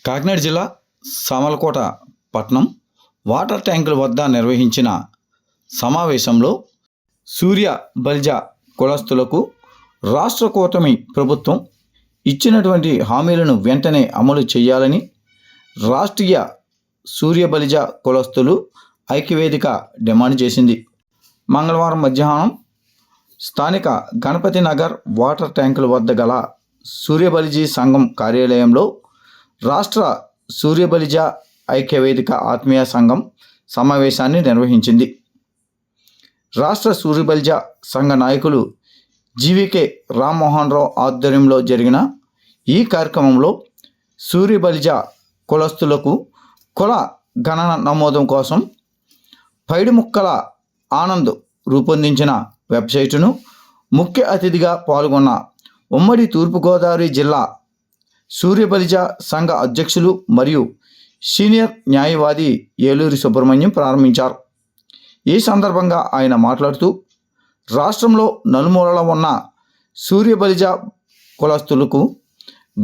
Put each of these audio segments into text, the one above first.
కాకినాడ జిల్లా సామర్లకోట పట్టణం వాటర్ ట్యాంకుల వద్ద నిర్వహించిన సమావేశంలో సూర్య బలిజ కులస్తులకు రాష్ట్ర కూటమి ప్రభుత్వం ఇచ్చినటువంటి హామీలను వెంటనే అమలు చేయాలని రాష్ట్రీయ సూర్య బలిజ కులస్తులు ఐక్యవేదిక డిమాండ్ చేసింది. మంగళవారం మధ్యాహ్నం స్థానిక గణపతి నగర్ వాటర్ ట్యాంకుల వద్ద గల సూర్యబలిజీ సంఘం కార్యాలయంలో రాష్ట్ర సూర్యబలిజ ఐక్యవేదిక ఆత్మీయ సంఘం సమావేశాన్ని నిర్వహించింది. రాష్ట్ర సూర్యబలిజ సంఘ నాయకులు జీవీకే రామ్మోహన్ రావు ఆధ్వర్యంలో జరిగిన ఈ కార్యక్రమంలో సూర్యబలిజ కులస్తులకు కుల గణన నమోదు కోసం పైడిముక్కల ఆనంద్ రూపొందించిన వెబ్సైటును ముఖ్య అతిథిగా పాల్గొన్న ఉమ్మడి తూర్పుగోదావరి జిల్లా సూర్యబలిజ సంఘ అధ్యక్షులు మరియు సీనియర్ న్యాయవాది ఏలూరి సుబ్రహ్మణ్యం ప్రారంభించారు. ఈ సందర్భంగా ఆయన మాట్లాడుతూ రాష్ట్రంలో నలుమూలల ఉన్న సూర్యబలిజ కులస్తులకు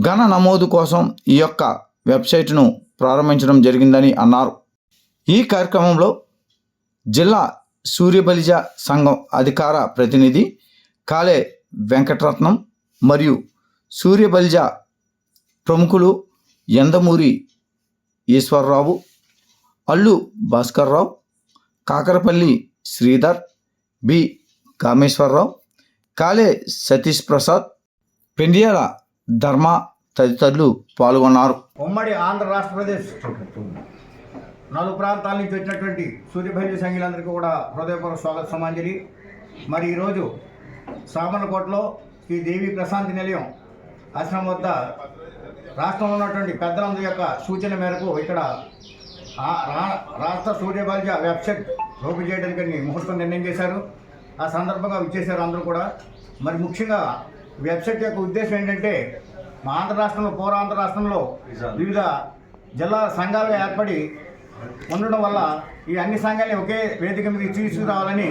గణ నమోదు కోసం ఈ యొక్క వెబ్సైట్ను ప్రారంభించడం జరిగిందని అన్నారు. ఈ కార్యక్రమంలో జిల్లా సూర్యబలిజ సంఘం అధికార ప్రతినిధి కాలే వెంకటరత్నం మరియు సూర్యబలిజ ప్రముఖులు యందమూరి ఈశ్వరరావు, అల్లు భాస్కర్రావు, కాకరపల్లి శ్రీధర్, బి కామేశ్వరరావు, కాలే సతీష్ ప్రసాద్, పెండియాల ధర్మ తదితరులు పాల్గొన్నారు. ఉమ్మడి ఆంధ్ర రాష్ట్రప్రదేశ్ నాలుగు ప్రాంతాల నుంచి వచ్చినటువంటి సూర్యబలిజ సంఘులందరికీ కూడా హృదయపూర్వక స్వాగత సమాంజలి. మరి ఈరోజు సామర్లకోటలో శ్రీ దేవి ప్రశాంతి నిలయం ఆశ్రమం వద్ద రాష్ట్రంలో ఉన్నటువంటి పెద్దలందరి యొక్క సూచన మేరకు ఇక్కడ రాష్ట్ర సూర్యబలిజ వెబ్సైట్ ఓపెన్ చేయడానికి ముహూర్తం నిర్ణయం చేశారు. ఆ సందర్భంగా విచ్చేశారు అందరూ కూడా. మరి ముఖ్యంగా వెబ్సైట్ యొక్క ఉద్దేశం ఏంటంటే మా ఆంధ్ర రాష్ట్రంలో పూర్వాంధ్ర రాష్ట్రంలో వివిధ జిల్లా సంఘాలు ఏర్పడి ఉండడం వల్ల ఈ అన్ని సంఘాలని ఒకే వేదిక మీద తీసుకురావాలని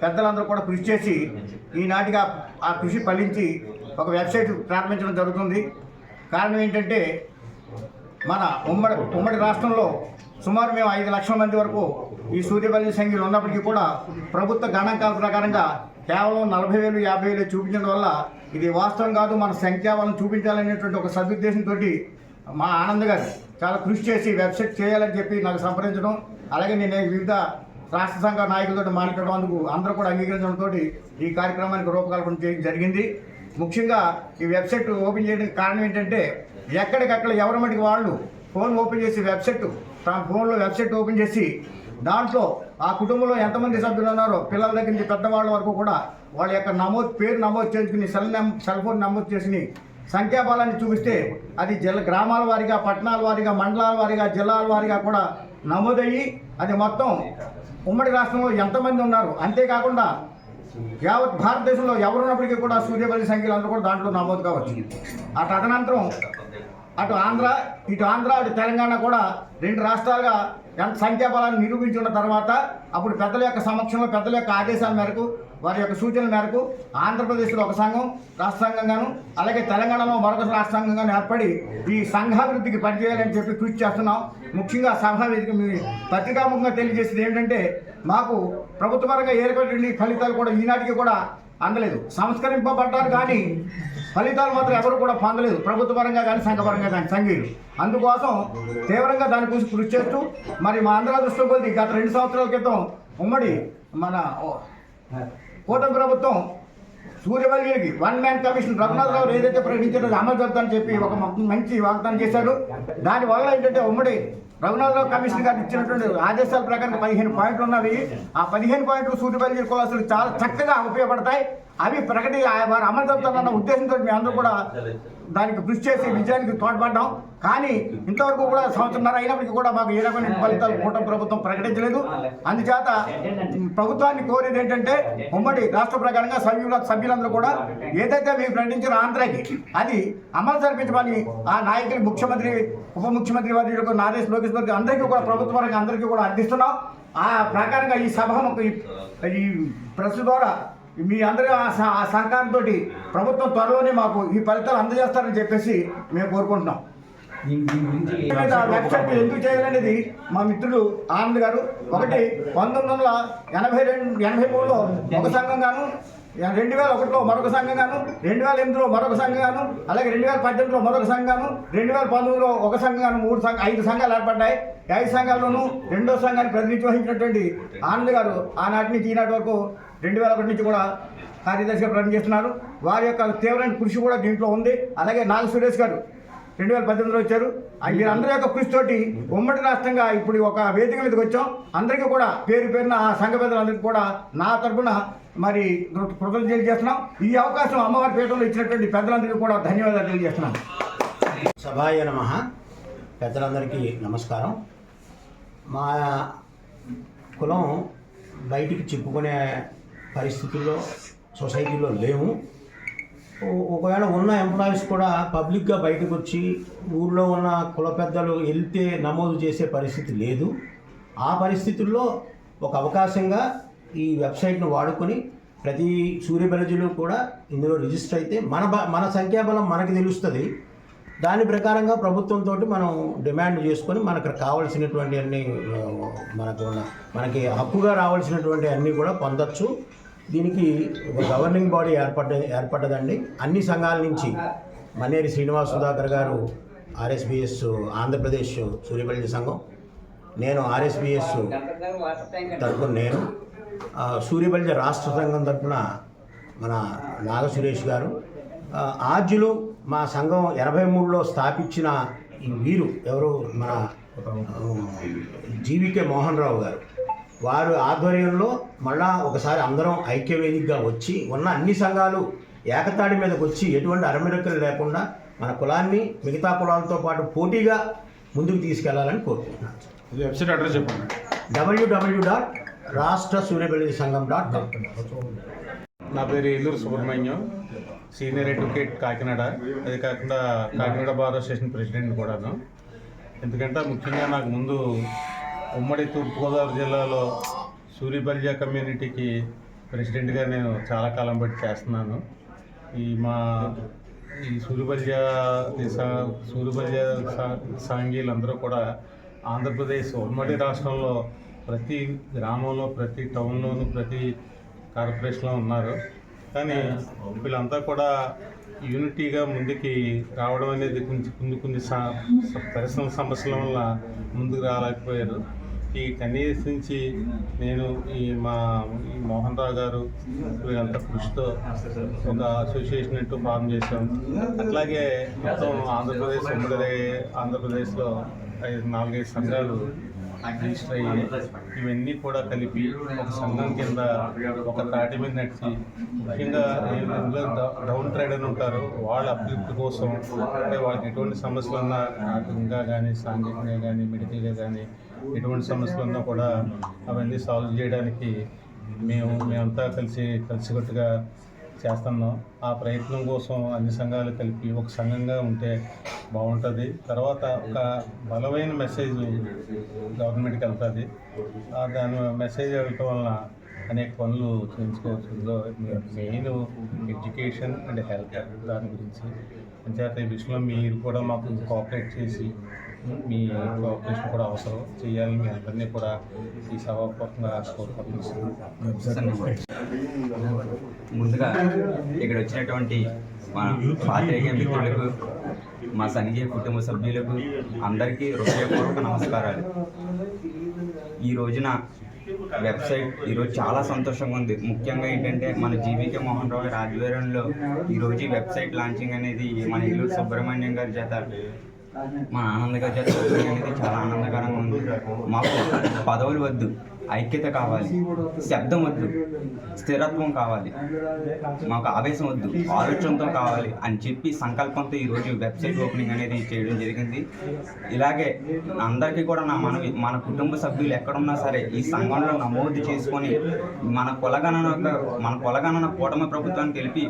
పెద్దలందరూ కూడా కృషి చేసి ఈనాటిగా ఆ కృషి ఫలించి ఒక వెబ్సైట్ ప్రారంభించడం జరుగుతుంది. కారణం ఏంటంటే మన ఉమ్మడి రాష్ట్రంలో సుమారు మేము 5 లక్షల మంది వరకు ఈ సూర్యబలిజ సంఘులు ఉన్నప్పటికీ కూడా ప్రభుత్వ గణాంకాల ప్రకారంగా కేవలం 40,000 50,000 చూపించడం వల్ల ఇది వాస్తవం కాదు, మన సంఖ్యాబలం చూపించాలనేటువంటి ఒక సదుద్దేశంతో మా ఆనంద్ గారు చాలా కృషి చేసి వెబ్సైట్ చేయాలని చెప్పి నాకు సంప్రదించడం, అలాగే నేను వివిధ రాష్ట్ర సంఘ నాయకులతో మాట్లాడేందుకు అందరూ కూడా అంగీకరించడంతో ఈ కార్యక్రమానికి రూపకల్పన చేయడం జరిగింది. ముఖ్యంగా ఈ వెబ్సైట్ ఓపెన్ చేయడానికి కారణం ఏంటంటే ఎక్కడికక్కడ ఎవరి మటుకు వాళ్ళు ఫోన్ ఓపెన్ చేసి వెబ్సైట్ తమ ఫోన్లో వెబ్సైట్ ఓపెన్ చేసి దాంట్లో ఆ కుటుంబంలో ఎంతమంది సభ్యులు ఉన్నారో పిల్లల దగ్గర నుంచి పెద్దవాళ్ళ వరకు కూడా వాళ్ళ యొక్క పేరు నమోదు చేసుకుని సెల్ ఫోన్ నమోదు చేసి సంఖ్యాబలాన్ని చూపిస్తే అది గ్రామాల వారీగా, పట్టణాల వారీగా, మండలాల వారీగా, జిల్లాల వారీగా కూడా నమోదయ్యి అది మొత్తం ఉమ్మడి రాష్ట్రంలో ఎంతమంది ఉన్నారు, అంతేకాకుండా యావత్ భారతదేశంలో ఎవరున్నప్పటికీ కూడా సూర్యబలిజ సంఖ్యలు అందరూ కూడా దాంట్లో నమోదు కావచ్చు. ఆ తదనంతరం అటు తెలంగాణ కూడా 2 రాష్ట్రాలుగా సంఖ్యాబలాన్ని నిరూపించుకున్న తర్వాత అప్పుడు పెద్దల యొక్క సమక్షంలో పెద్దల యొక్క ఆదేశాల మేరకు వారి యొక్క సూచనల మేరకు ఆంధ్రప్రదేశ్లో ఒక సంఘం రాష్ట్ర సంఘంగాను, అలాగే తెలంగాణలో మరొక రాష్ట్ర సంఘంగాను ఏర్పడి ఈ సంఘాభివృద్ధికి పనిచేయాలని చెప్పి కృషి చేస్తున్నాం. ముఖ్యంగా సభావేదిక మీ పత్రికాముఖంగా తెలియజేసేది ఏంటంటే మాకు ప్రభుత్వపరంగా ఏర్పడిన ఫలితాలు కూడా ఈనాటికి కూడా అందలేదు. సంస్కరింపబడ్డారు కానీ ఫలితాలు మాత్రం ఎవరు కూడా పొందలేదు, ప్రభుత్వపరంగా కానీ సంఘపరంగా కానీ సంఘీయులు. అందుకోసం తీవ్రంగా దాని గురించి కృషి చేస్తూ మరి మా ఆంధ్ర దృష్టిలో కొద్ది గత 2 సంవత్సరాల క్రితం ఉమ్మడి మన కూటమి ప్రభుత్వం సూర్యబలిజకి 1 మ్యాన్ కమిషన్ రఘునాథరావు ఏదైతే ప్రకటించారో అమలు జరుగుతుందని చెప్పి ఒక మంచి వాగ్దానం చేశారు. దానివల్ల ఏంటంటే ఉమ్మడి రఘునాథరావు కమిషన్ గారు ఇచ్చినటువంటి ఆదేశాల ప్రకారం 15 పాయింట్లు ఉన్నవి. ఆ 15 పాయింట్లు సూర్యబలిజ కులస్తులు చాలా చక్కగా ఉపయోగపడతాయి. అవి వారు అమలు జరుగుతారన్న ఉద్దేశంతో మేము అందరూ కూడా దానికి కృషి చేసి విజయానికి తోడ్పడ్డాం. కానీ ఇంతవరకు కూడా 1.5 సంవత్సరం అయినప్పటికీ కూడా మాకు ఏ రకమైన ఫలితాలు కూటమి ప్రభుత్వం ప్రకటించలేదు. అందుచేత ప్రభుత్వాన్ని కోరేది ఏంటంటే ఉమ్మడి రాష్ట్ర ప్రకారంగా సభ్యులందరూ కూడా ఏదైతే మీరు ప్రకటించారో ఆంధ్రాకి అది అమలు జరిపించమని ఆ నాయకులు ముఖ్యమంత్రి ఉప ముఖ్యమంత్రి వారికి నాదేశ్ లోకేష్ గారికి అందరికీ కూడా ప్రభుత్వ పరంగా అందరికీ కూడా అందిస్తున్నాం. ఆ ప్రకారంగా ఈ సభ ఈ ప్రెస్ ద్వారా మీ అందరి ఆ సహకారంతో ప్రభుత్వం త్వరలోనే మాకు ఈ ఫలితాలు అందజేస్తారని చెప్పేసి మేము కోరుకుంటున్నాం. దీని గురించి మీద వెబ్సైట్ ఎందుకు చేయాలనేది మా మిత్రుడు ఆనంద్ గారు ఒకటి 1983లో ఒక సంఘంగాను 2001లో మరొక సంఘంగాను 2008లో మరొక సంఘంగాను అలాగే 2018లో మరొక సంఘంగాను 2019లో ఒక సంఘంగాను 5 సంఘాలు ఏర్పడ్డాయి. 5 సంఘాల్లోనూ రెండో సంఘాన్ని ప్రతినిధి వహించినటువంటి ఆనంద్ గారు ఆనాటి నుంచి ఈనాటి వరకు 2001 నుంచి కూడా కార్యదర్శిగా పనిచేస్తున్నారు. వారి యొక్క తీవ్రమైన కృషి కూడా దీంట్లో ఉంది. అలాగే నాగ సురేష్ గారు 2018లో వచ్చారు. వీరందరి యొక్క కృషితోటి ఉమ్మడి రాష్ట్రంగా ఇప్పుడు ఒక వేదిక మీదకి వచ్చాం. అందరికీ కూడా పేరు పేరున ఆ సంఘ పెద్దలందరికీ కూడా నా తరఫున మరి కృతజ్ఞతలు తెలియజేస్తున్నాం. ఈ అవకాశం అమ్మవారి పీఠంలో ఇచ్చినటువంటి పెద్దలందరికీ కూడా ధన్యవాదాలు తెలియజేస్తున్నాం. సభాయ నమః. పెద్దలందరికీ నమస్కారం. మా కులం బయటికి చెప్పుకునే పరిస్థితుల్లో సొసైటీలో లేవు. ఒకవేళ ఉన్న ఎంప్లాయీస్ కూడా పబ్లిక్గా బయటకు వచ్చి ఊళ్ళో ఉన్న కుల పెద్దలు వెళ్తే నమోదు చేసే పరిస్థితి లేదు. ఆ పరిస్థితుల్లో ఒక అవకాశంగా ఈ వెబ్సైట్ను వాడుకొని ప్రతి సూర్యబెలజులు కూడా ఇందులో రిజిస్టర్ అయితే మన సంఖ్యాబలం మనకి తెలుస్తుంది. దాని ప్రకారంగా ప్రభుత్వంతో మనం డిమాండ్ చేసుకొని మనకు కావాల్సినటువంటి అన్ని మనకి హక్కుగా రావాల్సినటువంటి అన్నీ కూడా పొందొచ్చు. దీనికి ఒక గవర్నింగ్ బాడీ ఏర్పడ్డదండి. అన్ని సంఘాల నుంచి మనేరి శ్రీనివాస్ సుధాకర్ గారు ఆర్ఎస్బిఎస్ ఆంధ్రప్రదేశ్ సూర్యబెల్జి సంఘం, నేను ఆర్ఎస్బిఎస్ తరఫున నేను, సూర్యబెల్జి రాష్ట్ర సంఘం తరఫున మన నాగ సురేష్ గారు, ఆర్జులు మా సంఘం 83లో స్థాపించిన ఈ వీరు ఎవరు మన జీవికే మోహన్ రావు గారు, వారు ఆధ్వర్యంలో మళ్ళా ఒకసారి అందరం ఐక్యవేదికగా వచ్చి ఉన్న అన్ని సంఘాలు ఏకతాడి మీదకి వచ్చి ఎటువంటి అరమెరకలు లేకుండా మన కులాన్ని మిగతా కులాలతో పాటు పోటీగా ముందుకు తీసుకెళ్లాలని కోరుకుంటున్నాను. వెబ్సైట్ అడ్రస్ చెప్పండి. www.rashtrasooryabelajisangam.com. నా పేరు ఏలూరు సుబ్రహ్మణ్యం, సీనియర్ అడ్వకేట్ కాకినాడ. అది కాకుండా కాకినాడ బార్ అసోసియేషన్ ప్రెసిడెంట్ కూడాను. ఎందుకంటే ముఖ్యంగా నాకు ముందు ఉమ్మడి తూర్పుగోదావరి జిల్లాలో సూర్యబెల్జా కమ్యూనిటీకి ప్రెసిడెంట్గా నేను చాలా కాలం బట్టి చేస్తున్నాను. ఈ సూర్యబెల్జా సాంఘీయులందరూ కూడా ఆంధ్రప్రదేశ్ ఉమ్మడి రాష్ట్రంలో ప్రతి గ్రామంలో, ప్రతి టౌన్లోను, ప్రతి కార్పొరేషన్లో ఉన్నారు. కానీ వీళ్ళంతా కూడా యూనిటీగా ముందుకి రావడం అనేది కొన్ని పరిశ్రమ సమస్యల వల్ల ముందుకు రాలేకపోయారు. ఈ కనీసం నుంచి నేను ఈ మోహన్ రావు గారు వీళ్ళంతా కృషితో ఒక అసోసియేషన్ అంటూ ఫామ్ చేశాం. అట్లాగే మొత్తం ఆంధ్రప్రదేశ్లో 4-5 సంఘాలు రిజిస్టర్ అయ్యాయి. ఇవన్నీ కూడా కలిపి ఒక సంఘం కింద ఒక తాటి మీద నడిచి, ముఖ్యంగా ఇందులో డౌన్ ట్రైడ్ అని ఉంటారు, వాళ్ళ అభివృద్ధి కోసం, అంటే వాళ్ళకి ఎటువంటి సమస్యలు ఉన్నా ఆర్థికంగా కానీ, సాంఘికంగా కానీ, మెడికల్గా కానీ ఎటువంటి సమస్యలు ఉన్నా కూడా అవన్నీ సాల్వ్ చేయడానికి మేమంతా కలిసికట్టుగా చేస్తున్నాం. ఆ ప్రయత్నం కోసం అన్ని సంఘాలు కలిపి ఒక సంఘంగా ఉంటే బాగుంటుంది. తర్వాత ఒక బలమైన మెసేజ్ గవర్నమెంట్కి వెళ్తుంది. దాని మెసేజ్ వెళ్ళటం వలన అనేక పనులు చేయించుకోవచ్చు. ఇందులో మెయిన్ ఎడ్యుకేషన్ అండ్ హెల్త్, దాని గురించి అంచేత ఈ విషయంలో మీరు కూడా మాకు కోఆపరేట్ చేసి మీ కోఆపరేషన్ కూడా అవసరం చేయాలని మీ అందరినీ కూడా ఈ సభాపూర్వకంగా కోరుకుంటున్నాను. ముందుగా ఇక్కడ వచ్చినటువంటి మా పాత్రికేయ మిత్రులకు, మా సంఘీయ కుటుంబ సభ్యులకు అందరికీ హృదయపూర్వక నమస్కారాలు. ఈ రోజున వెబ్సైట్ ఈరోజు చాలా సంతోషంగా ఉంది. ముఖ్యంగా ఏంటంటే మన జీవికే మోహన్ రావు గారి ఆధ్వర్యంలో ఈరోజు ఈ వెబ్సైట్ లాంచింగ్ అనేది మన ఏలూరు సుబ్రహ్మణ్యం గారి చేత, మన ఆనంద్ గారి చేత అనేది చాలా ఆనందకరంగా ఉంది. మాకు పదవులు వద్దు, ఐక్యత కావాలి, శబ్దం వద్దు, స్థిరత్వం కావాలి, మాకు ఆవేశం వద్దు, ఆలోచనతో కావాలి అని చెప్పి సంకల్పంతో ఈరోజు వెబ్సైట్ ఓపెనింగ్ అనేది చేయడం జరిగింది. ఇలాగే అందరికీ కూడా నా మనవి, మన కుటుంబ సభ్యులు ఎక్కడున్నా సరే ఈ సంఘంలో నమోదు చేసుకొని మన కులగణన కూటమి ప్రభుత్వాన్ని తెలిపి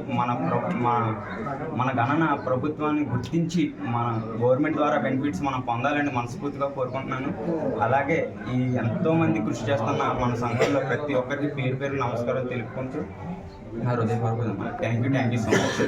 మన గణన ప్రభుత్వాన్ని గుర్తించి మన గవర్నమెంట్ ద్వారా బెనిఫిట్స్ మనం పొందాలని మనస్ఫూర్తిగా కోరుకుంటున్నాను. అలాగే ఈ ఎంతోమంది కృషి చేస్తున్న మన సంఘంలో ప్రతి ఒక్కరికి పేరు పేరు నమస్కారం తెలుపుకుంటూ నా హృదయపూర్వక థ్యాంక్ యూ సో మచ్.